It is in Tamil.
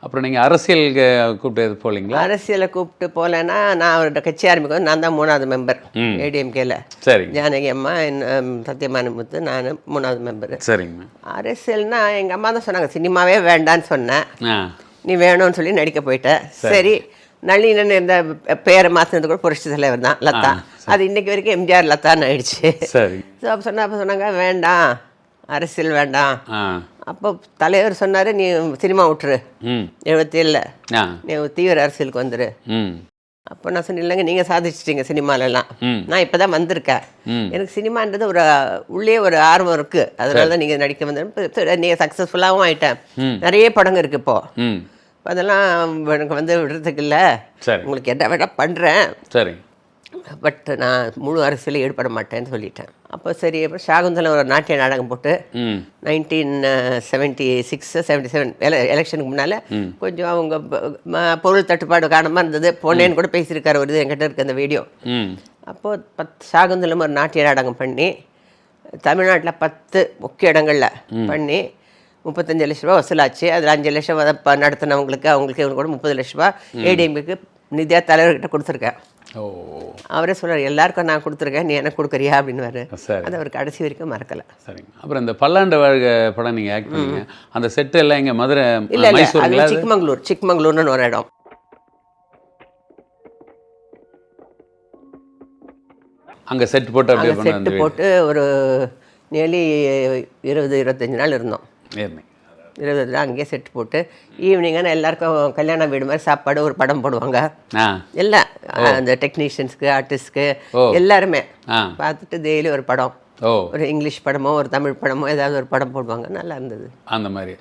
அப்புறம் நீங்கள் அரசியலுக்கு கூப்பிட்டு போகலீங்களா? அரசியலை கூப்பிட்டு போகலன்னா நான் அவர்கிட்ட கட்சி ஆரம்பிக்கும் நான் தான் 3வது மெம்பர் ஏடிஎம்கேல. சரி. ஜானகி அம்மா சத்யமானமுத்து நான் 3வது மெம்பர். சரிங்க. அரசியல்னா எங்கள் அம்மா தான் சொன்னாங்க சினிமாவே வேண்டான்னு சொன்னேன், நீ வேணும்னு சொல்லி நடிக்க போயிட்டேன். சரி, நளினன் இந்த பேரை மாற்றினது கூட புரட்சி தலைவர் தான், லதா. அது இன்னைக்கு வரைக்கும் எம்ஜிஆர் லதான்னு ஆயிடுச்சு. சரி. ஸோ அப்போ சொன்னாங்க வேண்டாம், அரசியல் வேண்டாம். அப்போ தலைவர் சொன்னார், நீ சினிமா விட்டுரு, 77ல் நீ தீவிர அரசியலுக்கு வந்துரு. அப்போ நான் சொன்னேன், இல்லைங்க நீங்கள் சாதிச்சிட்டீங்க சினிமாலெல்லாம், நான் இப்போ தான் வந்திருக்கேன், எனக்கு சினிமான்றது ஒரு உள்ளே ஒரு ஆர்வம் இருக்குது, அதனால தான் நீங்கள் நடிக்க வந்து நீங்கள் சக்ஸஸ்ஃபுல்லாகவும் ஆகிட்டேன், நிறைய படங்கள் இருக்குது இப்போது, அதெல்லாம் எனக்கு வந்து விடுறதுக்கு இல்லை, உங்களுக்கு என்ன வேணால் பண்ணுறேன், சரி, பட் நான் முழு அரசியலில் ஈடுபட மாட்டேன்னு சொல்லிட்டேன். அப்போ சரி, அப்புறம் சாகுந்தலம் ஒரு நாட்டிய நாடகம் போட்டு 1976 77 எலெக்ஷனுக்கு முன்னால் கொஞ்சம் அவங்க பொருள் தட்டுப்பாடு காரணமாக இருந்தது, பொண்ணேன்னு கூட பேசியிருக்காரு ஒரு இது, என்கிட்ட இருக்க அந்த வீடியோ. அப்போது சாகுந்தலம் ஒரு நாட்டிய நாடகம் பண்ணி தமிழ்நாட்டில் 10 முக்கிய இடங்களில் பண்ணி 35 லட்ச ரூபா வசூலாச்சு. அதில் 5 லட்சம் நடத்தினவங்களுக்கு அவங்களுக்கு கூட 30 லட்ச ரூபா ஏடிஎம்க்கு நிதியா தலைவர்கிட்ட கொடுத்துருக்கேன். அவரே சொல்றாரு, எல்லாருக்கும் நான் கொடுத்துருக்கேன், நீ எனக்கு கொடுக்குறியா அப்படின்னு. அது அவர் கடைசி வரைக்கும் மறக்கலை. சரிங்க. அப்புறம் இந்த பல்லாண்டு வாழ்க படம் நீங்கள் ஆக்ட் பண்ணீங்க, அந்த செட்டு எல்லாம் இங்கே மதுரை இல்லை இல்லை, சிக்மங்களூர்னு ஒரு இடம். அங்கே செட் போட்டு அப்படியே செட்டு போட்டு ஒரு நியர்லி 20-25 நாள் இருந்தோம். 20 நாள் அங்கேயே செட்டு போட்டு ஈவினிங்கான எல்லாருக்கும் கல்யாண வீடு மாதிரி சாப்பாடு, ஒரு படம் போடுவாங்க. எல்லாம் அந்த டெக்னீஷியன்ஸ்க்கு ஆர்டிஸ்ட்க்கு எல்லாருமே பார்த்துட்டு டெய்லி ஒரு படம், ஒரு இங்கிலீஷ் படமோ ஒரு தமிழ் படமோ ஏதாவது ஒரு படம் போடுவாங்க. நல்லா இருந்தது. அந்த மாதிரி